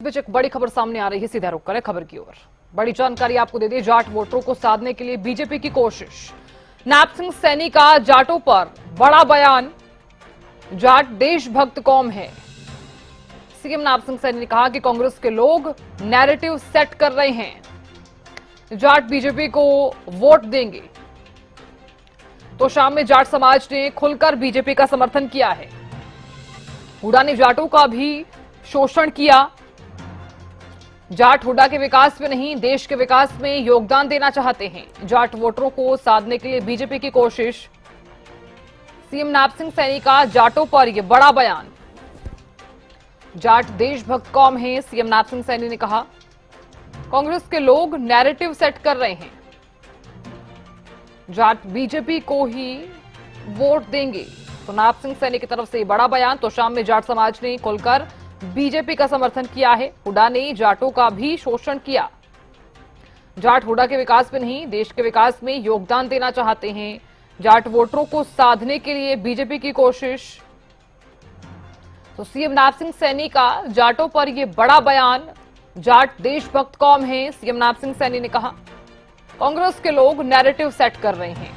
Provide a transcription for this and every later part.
बीच एक बड़ी खबर सामने आ रही है, सीधा रुक करें खबर की ओर। बड़ी जानकारी आपको दे दी, जाट वोटरों को साधने के लिए बीजेपी की कोशिश। नायब सिंह सैनी का जाटों पर बड़ा बयान, जाट देशभक्त कौम है। सीएम नायब सिंह सैनी ने कहा कि कांग्रेस के लोग नैरेटिव सेट कर रहे हैं, जाट बीजेपी को वोट देंगे। तो शाम में जाट समाज ने खुलकर बीजेपी का समर्थन किया है। हुड्डा ने जाटों का भी शोषण किया। जाट हुड्डा के विकास में नहीं, देश के विकास में योगदान देना चाहते हैं। जाट वोटरों को साधने के लिए बीजेपी की कोशिश। सीएम नायब सिंह सैनी का जाटों पर यह बड़ा बयान, जाट देशभक्त कौम है। सीएम नायब सिंह सैनी ने कहा कांग्रेस के लोग नैरेटिव सेट कर रहे हैं, जाट बीजेपी को ही वोट देंगे। तो नायब सिंह सैनी की तरफ से बड़ा बयान। तो शाम में जाट समाज ने खुलकर बीजेपी का समर्थन किया है। हुड्डा ने जाटों का भी शोषण किया। जाट हुड्डा के विकास में नहीं, देश के विकास में योगदान देना चाहते हैं। जाट वोटरों को साधने के लिए बीजेपी की कोशिश। तो सीएम नायब सिंह सैनी का जाटों पर यह बड़ा बयान, जाट देशभक्त कौम है। सीएम नायब सिंह सैनी ने कहा कांग्रेस के लोग नैरेटिव सेट कर रहे हैं।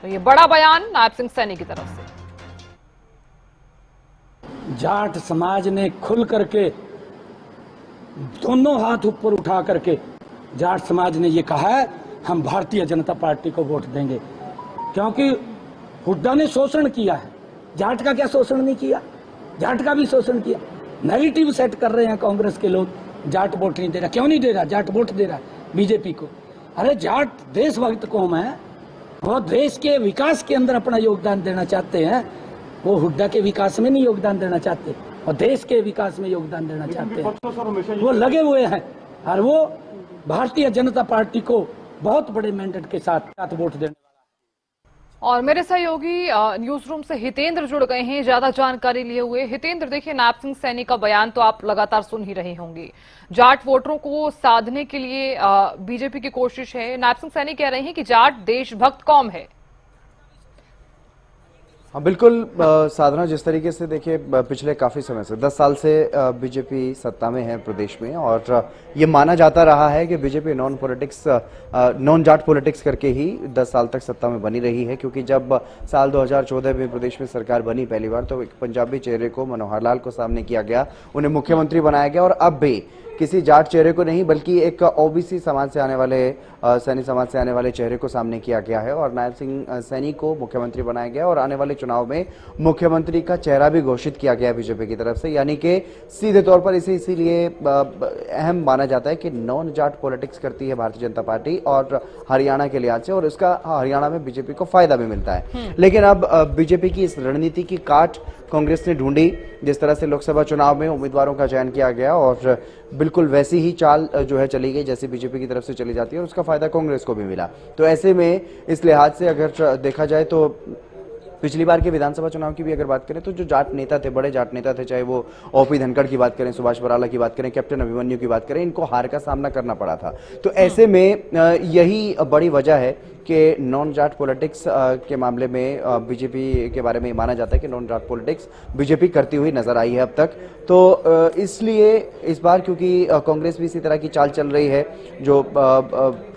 तो यह बड़ा बयान नायब सिंह सैनी की तरफ से। जाट समाज ने खुल करके दोनों हाथ ऊपर उठा करके जाट समाज ने ये कहा है हम भारतीय जनता पार्टी को वोट देंगे, क्योंकि हुड्डा ने शोषण किया है। जाट का क्या शोषण नहीं किया, जाट का भी शोषण किया। नेगेटिव सेट कर रहे हैं कांग्रेस के लोग, जाट वोट नहीं दे रहा। क्यों नहीं दे रहा? जाट वोट दे रहा है बीजेपी को। अरे जाट देशभक्त कौम है, वो देश के विकास के अंदर अपना योगदान देना चाहते हैं। वो हुड्डा के विकास में नहीं योगदान देना चाहते और देश के विकास में योगदान देना चाहते हैं। वो लगे हुए हैं और वो भारतीय जनता पार्टी को बहुत बड़े मैंडेट के साथ वोट देने वाला है। और मेरे सहयोगी न्यूज रूम से हितेंद्र जुड़ गए हैं ज्यादा जानकारी लिए हुए। हितेंद्र, देखिए नायब सिंह सैनी का बयान तो आप लगातार सुन ही रहे होंगे। जाट वोटरों को साधने के लिए बीजेपी की कोशिश है। नायब सिंह सैनी कह रहे हैं कि जाट देशभक्त कौम है। हाँ बिल्कुल, साधना जिस तरीके से देखिए पिछले काफ़ी समय से 10 साल से बीजेपी सत्ता में है प्रदेश में, और ये माना जाता रहा है कि बीजेपी नॉन जाट पॉलिटिक्स करके ही 10 साल तक सत्ता में बनी रही है। क्योंकि जब साल 2014 में प्रदेश में सरकार बनी पहली बार, तो एक पंजाबी चेहरे को, मनोहर लाल को सामने किया गया, उन्हें मुख्यमंत्री बनाया गया। और अब भी किसी जाट चेहरे को नहीं बल्कि एक ओबीसी समाज से आने वाले, सैनी समाज से आने वाले चेहरे को सामने किया गया है और नायब सिंह सैनी को मुख्यमंत्री बनाया गया और आने वाले चुनाव में मुख्यमंत्री का चेहरा भी घोषित किया गया बीजेपी की तरफ से। यानी कि सीधे तौर पर इसे इसीलिए अहम माना जाता है कि नॉन जाट पॉलिटिक्स करती है भारतीय जनता पार्टी और हरियाणा के लिहाज से, और इसका हरियाणा में बीजेपी को फायदा भी मिलता है। लेकिन अब बीजेपी की इस रणनीति की काट कांग्रेस ने ढूंढी। जिस तरह से लोकसभा चुनाव में उम्मीदवारों का चयन किया गया और बिल्कुल वैसी ही चाल जो है चली गई जैसे बीजेपी की तरफ से चली जाती है, और उसका फायदा कांग्रेस को भी मिला। तो ऐसे में इस लिहाज से अगर देखा जाए तो पिछली बार के विधानसभा चुनाव की भी अगर बात करें तो जो जाट नेता थे, बड़े जाट नेता थे, चाहे वो ओपी धनखड़ की बात करें, सुभाष बराला की बात करें, कैप्टन अभिमन्यु की बात करें, इनको हार का सामना करना पड़ा था। तो ऐसे में यही बड़ी वजह है कि नॉन जाट पॉलिटिक्स के मामले में बीजेपी के बारे में माना जाता है कि नॉन जाट पॉलिटिक्स बीजेपी करती हुई नजर आई है अब तक। तो इसलिए इस बार क्योंकि कांग्रेस भी इसी तरह की चाल चल रही है, जो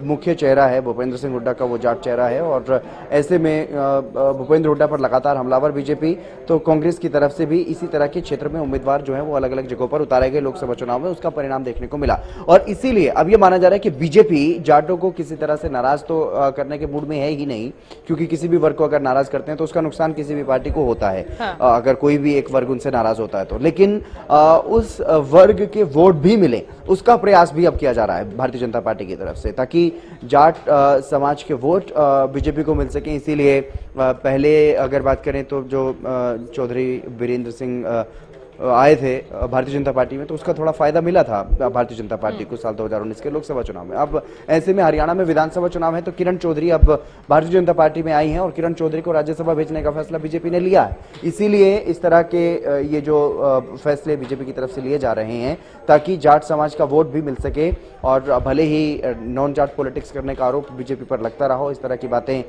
मुख्य चेहरा है भूपेंद्र सिंह हुड्डा का वो जाट चेहरा है, और ऐसे में भूपेंद्र हुड्डा पर लगातार हमलावर बीजेपी, तो कांग्रेस की तरफ से भी इसी तरह के क्षेत्र में उम्मीदवार जो है वो अलग अलग जगहों पर उतारे गए लोकसभा चुनाव में, उसका परिणाम देखने को मिला। और इसीलिए अब ये माना जा रहा है कि बीजेपी जाटों को किसी तरह से नाराज तो करने के मूड में है ही नहीं, क्योंकि किसी भी वर्ग को अगर नाराज करते हैं तो उसका नुकसान किसी भी पार्टी को होता है। अगर कोई भी एक वर्ग उनसे नाराज होता है तो, लेकिन उस वर्ग के वोट भी मिले उसका प्रयास भी अब किया जा रहा है भारतीय जनता पार्टी की तरफ से, ताकि जाट समाज के वोट बीजेपी को मिल सके। इसीलिए पहले अगर बात करें तो जो चौधरी वीरेंद्र सिंह आए थे भारतीय जनता पार्टी में, तो उसका थोड़ा फायदा मिला था भारतीय जनता पार्टी को साल 2019 के लोकसभा चुनाव में। अब ऐसे में हरियाणा में विधानसभा चुनाव है तो किरण चौधरी अब भारतीय जनता पार्टी में आई हैं और किरण चौधरी को राज्यसभा भेजने का फैसला बीजेपी ने लिया है। इसीलिए इस तरह के ये जो फैसले बीजेपी की तरफ से लिए जा रहे हैं ताकि जाट समाज का वोट भी मिल सके, और भले ही नॉन जाट पॉलिटिक्स करने का आरोप बीजेपी पर लगता रहा हो, इस तरह की बातें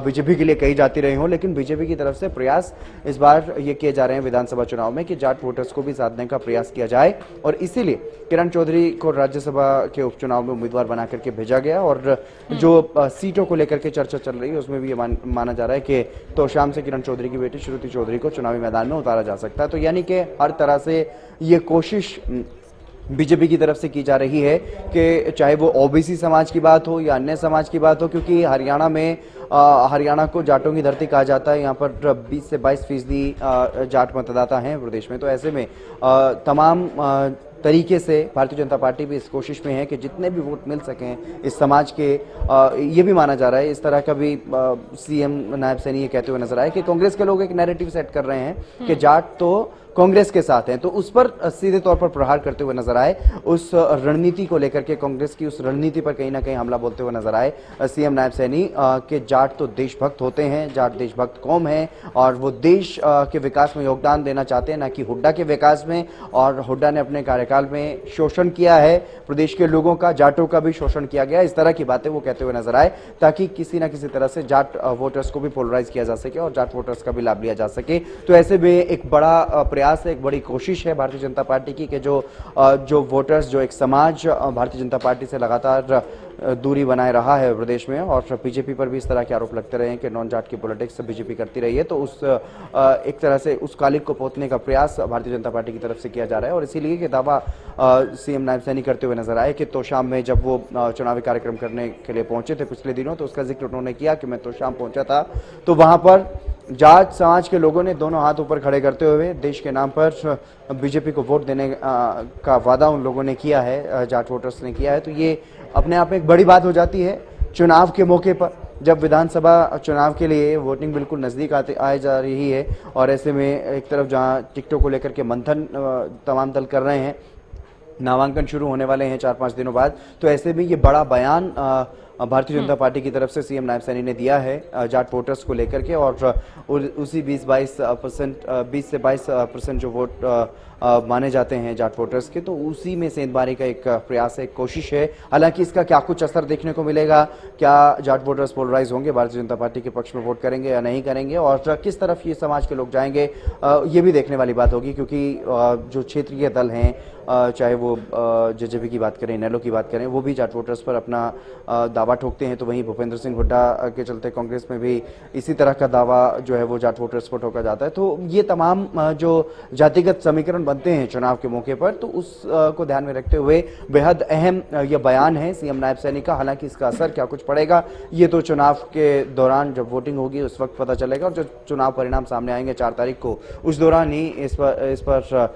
बीजेपी के लिए कही जाती रही हो, लेकिन बीजेपी की तरफ से प्रयास इस बार ये किए जा रहे हैं विधानसभा चुनाव में कि जाट वोटर्स को भी साधने का प्रयास किया जाए, और इसीलिए किरण चौधरी को राज्यसभा के उपचुनाव में उम्मीदवार बना करके भेजा गया। और जो सीटों को लेकर के चर्चा चल रही है उसमें भी ये माना जा रहा है कि तोशाम से किरण चौधरी की बेटी श्रुति चौधरी को चुनावी मैदान में उतारा जा सकता है। तो यानी कि हर तरह से ये कोशिश बीजेपी की तरफ से की जा रही है कि चाहे वो ओबीसी समाज की बात हो या अन्य समाज की बात हो, क्योंकि हरियाणा में हरियाणा को जाटों की धरती कहा जाता है। यहाँ पर 20 से 22% जाट मतदाता हैं प्रदेश में। तो ऐसे में तमाम तरीके से भारतीय जनता पार्टी भी इस कोशिश में है कि जितने भी वोट मिल सकें इस समाज के, ये भी माना जा रहा है, इस तरह का भी सीएम नायब सैनी ये कहते हुए नजर आए कि कांग्रेस के लोग एक नैरेटिव सेट कर रहे हैं कि जाट तो कांग्रेस के साथ हैं, तो उस पर सीधे तौर पर प्रहार करते हुए नजर आए। उस रणनीति को लेकर के, कांग्रेस की उस रणनीति पर कहीं ना कहीं हमला बोलते हुए नजर आए सीएम नायब सैनी कि जाट तो देशभक्त होते हैं, जाट देशभक्त कौम है और वो देश के विकास में योगदान देना चाहते हैं, ना कि हुड्डा के विकास में। और हुड्डा ने अपने कार्यकाल में शोषण किया है प्रदेश के लोगों का, जाटों का भी शोषण किया गया। इस तरह की बातें वो कहते हुए नजर आए ताकि किसी ना किसी तरह से जाट वोटर्स को भी पोलराइज किया जा सके और जाट वोटर्स का भी लाभ लिया जा सके। तो ऐसे में एक बड़ा प्रयास है, एक बड़ी कोशिश है भारतीय जनता पार्टी की कि जो वोटर्स, जो एक समाज भारतीय जनता पार्टी से लगातार दूरी बनाए रहा है प्रदेश में, और बीजेपी पर भी इस तरह के आरोप लगते रहे हैं कि नॉन जाट की पॉलिटिक्स बीजेपी करती रही है, तो उस एक तरह से उस कालिक को पोतने का प्रयास भारतीय जनता पार्टी की तरफ से किया जा रहा है। और इसीलिए ये दावा सीएम नायब सैनी करते हुए नजर आए कि तोशाम में जब वो चुनावी कार्यक्रम करने के लिए पहुंचे थे पिछले दिनों, तो उसका जिक्र उन्होंने किया कि मैं तोशाम पहुंचा था तो वहां पर जाट समाज के लोगों ने दोनों हाथ ऊपर खड़े करते हुए देश के नाम पर बीजेपी को वोट देने का वादा उन लोगों ने किया है, जाट वोटर्स ने किया है। तो ये अपने आप में एक बड़ी बात हो जाती है चुनाव के मौके पर, जब विधानसभा चुनाव के लिए वोटिंग बिल्कुल नजदीक आए जा रही है। और ऐसे में एक तरफ जहां टिकटों को लेकर के मंथन तमाम दल कर रहे हैं, नामांकन शुरू होने वाले हैं 4-5 दिनों बाद, तो ऐसे में ये बड़ा बयान भारतीय जनता पार्टी की तरफ से सीएम नायब सैनी ने दिया है जाट वोटर्स को लेकर के। और उसी 20 से 22% जो वोट माने जाते हैं जाट वोटर्स के, तो उसी में सेंधमारी का एक प्रयास है, एक कोशिश है। हालांकि इसका क्या कुछ असर देखने को मिलेगा, क्या जाट वोटर्स पोलराइज होंगे, भारतीय जनता पार्टी के पक्ष में वोट करेंगे या नहीं करेंगे, और किस तरफ ये समाज के लोग जाएंगे, ये भी देखने वाली बात होगी। क्योंकि जो क्षेत्रीय दल हैं, चाहे वो जेजेपी की बात करें, इनेलो की बात करें, वो भी जाट वोटर्स पर अपना दावा ठोकते हैं। तो वहीं भूपेंद्र सिंह हुड्डा के चलते कांग्रेस में भी इसी तरह का दावा जो है वो जाट वोटर्स पर ठोका जाता है। तो ये तमाम जो जातिगत समीकरण बनते हैं चुनाव के मौके पर, तो उस को ध्यान में रखते हुए बेहद अहम यह बयान है सीएम नायब सैनी का। हालांकि इसका असर क्या कुछ पड़ेगा ये तो चुनाव के दौरान जब वोटिंग होगी उस वक्त पता चलेगा, और जो चुनाव परिणाम सामने आएंगे 4 तारीख को, उस दौरान ही इस पर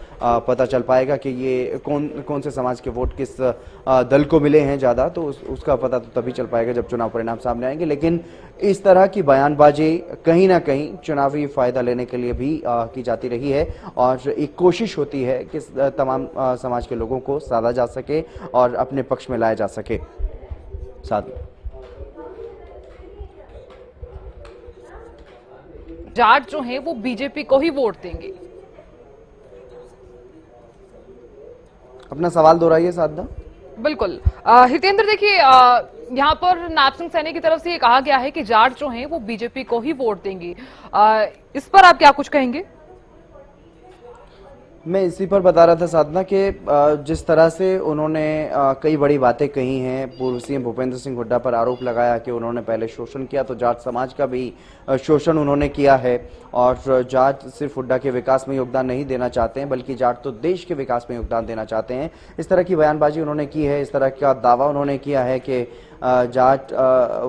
पता चल पाएगा कि ये कौन से समाज के वोट किस दल को मिले हैं ज्यादा। तो उसका पता तो तभी चल पाएगा जब चुनाव परिणाम सामने आएंगे। लेकिन इस तरह की बयानबाजी कहीं ना कहीं चुनावी फायदा लेने के लिए भी की जाती रही है, और एक कोशिश होती है कि तमाम समाज के लोगों को साधा जा सके और अपने पक्ष में लाया जा सके। साथ जाट जो हैं वो बीजेपी को ही वोट देंगे। अपना सवाल दोहराइए साधना। बिल्कुल हितेंद्र, देखिए यहाँ पर नायब सिंह सैनी की तरफ से ये कहा गया है कि जाट जो हैं वो बीजेपी को ही वोट देंगी, इस पर आप क्या कुछ कहेंगे? मैं इसी पर बता रहा था साधना कि जिस तरह से उन्होंने कई बड़ी बातें कही हैं, पूर्व सीएम भूपेंद्र सिंह हुड्डा पर आरोप लगाया कि उन्होंने पहले शोषण किया, तो जाट समाज का भी शोषण उन्होंने किया है। और जाट सिर्फ हुड्डा के विकास में योगदान नहीं देना चाहते हैं, बल्कि जाट तो देश के विकास में योगदान देना चाहते हैं। इस तरह की बयानबाजी उन्होंने की है, इस तरह का दावा उन्होंने किया है कि जाट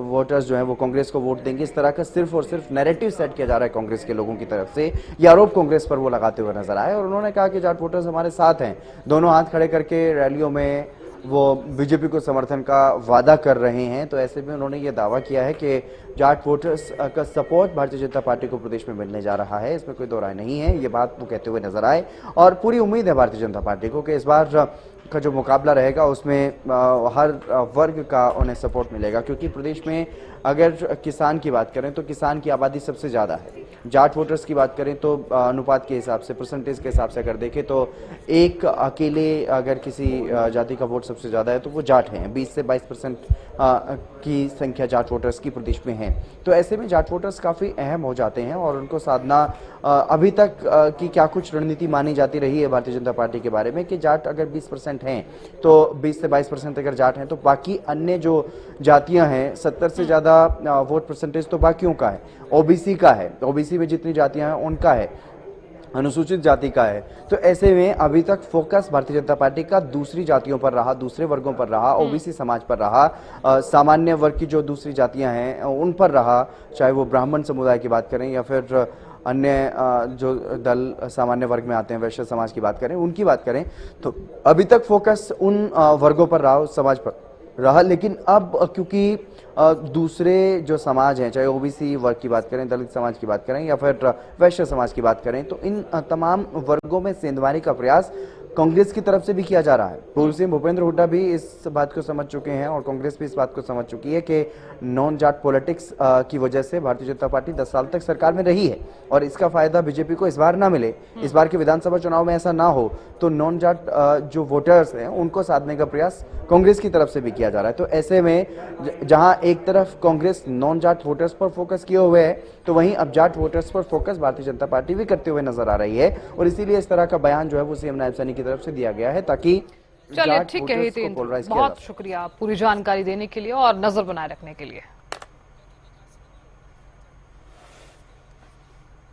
वोटर्स जो हैं वो कांग्रेस को वोट देंगे। इस तरह का सिर्फ और सिर्फ नैरेटिव सेट किया जा रहा है कांग्रेस के लोगों की तरफ से, ये आरोप कांग्रेस पर वो लगाते हुए नजर आए। और उन्होंने कहा कि जाट वोटर्स हमारे साथ हैं, दोनों हाथ खड़े करके रैलियों में वो बीजेपी को समर्थन का वादा कर रहे हैं। तो ऐसे में उन्होंने ये दावा किया है कि जाट वोटर्स का सपोर्ट भारतीय जनता पार्टी को प्रदेश में मिलने जा रहा है, इसमें कोई दो राय नहीं है, ये बात वो कहते हुए नजर आए। और पूरी उम्मीद है भारतीय जनता पार्टी को कि इस बार का जो मुकाबला रहेगा उसमें हर वर्ग का उन्हें सपोर्ट मिलेगा, क्योंकि प्रदेश में अगर किसान की बात करें तो किसान की आबादी सबसे ज्यादा है। जाट वोटर्स की बात करें तो अनुपात के हिसाब से, परसेंटेज के हिसाब से अगर देखें तो एक अकेले अगर किसी जाति का वोट सबसे ज्यादा है तो वो जाट हैं। 20 से 22% की संख्या जाट वोटर्स की प्रदेश में है। तो ऐसे में जाट वोटर्स काफी अहम हो जाते हैं और उनको साधना अभी तक की क्या कुछ रणनीति मानी जाती रही है भारतीय जनता पार्टी के बारे में कि जाट अगर 20% हैं तो 20 से 22% अगर जाट हैं तो बाकी अन्य जो जातियां हैं 70 से ज्यादा वोट परसेंटेज तो बाकियों का है, ओबीसी का है, ओबीसी में जितनी जातियां हैं उनका है, अनुसूचित जाति का है। तो ऐसे में अभी तक फोकस भारतीय जनता पार्टी का दूसरी जातियों पर रहा, दूसरे वर्गों पर रहा, ओबीसी समाज पर रहा, सामान्य वर्ग की जो दूसरी जातियां हैं उन पर रहा, चाहे वो ब्राह्मण समुदाय की बात करें या फिर अन्य जो दल सामान्य वर्ग में आते हैं, वैश्य समाज की बात करें, उनकी बात करें, तो अभी तक फोकस उन वर्गों पर रहा, उस समाज पर रहा। लेकिन अब क्योंकि दूसरे जो समाज हैं, चाहे ओबीसी वर्ग की बात करें, दलित समाज की बात करें या फिर वैश्य समाज की बात करें, तो इन तमाम वर्गों में सेंधमारी का प्रयास कांग्रेस की तरफ से भी किया जा रहा है। पूर्व सीएम भूपेंद्र हुड्डा भी इस बात को समझ चुके हैं और कांग्रेस भी इस बात को समझ चुकी है कि नॉन जाट पॉलिटिक्स की वजह से भारतीय जनता पार्टी 10 साल तक सरकार में रही है और इसका फायदा बीजेपी को इस बार ना मिले, इस बार के विधानसभा चुनाव में ऐसा ना हो, तो नॉन जाट जो वोटर्स हैं उनको साधने का प्रयास कांग्रेस की तरफ से भी किया जा रहा है। तो ऐसे में जहां एक तरफ कांग्रेस नॉन जाट वोटर्स पर फोकस किए हुए है, तो वहीं अब जाट वोटर्स पर फोकस भारतीय जनता पार्टी भी करते हुए नजर आ रही है और इसीलिए इस तरह का बयान जो है वो सीएम नायब सैनी की तरफ से दिया गया है ताकि चलिए जाट ठीक है वोटर्स को हितेंद्र, पोलराइज किया जा बहुत शुक्रिया पूरी जानकारी देने के लिए और नजर बनाए रखने के लिए।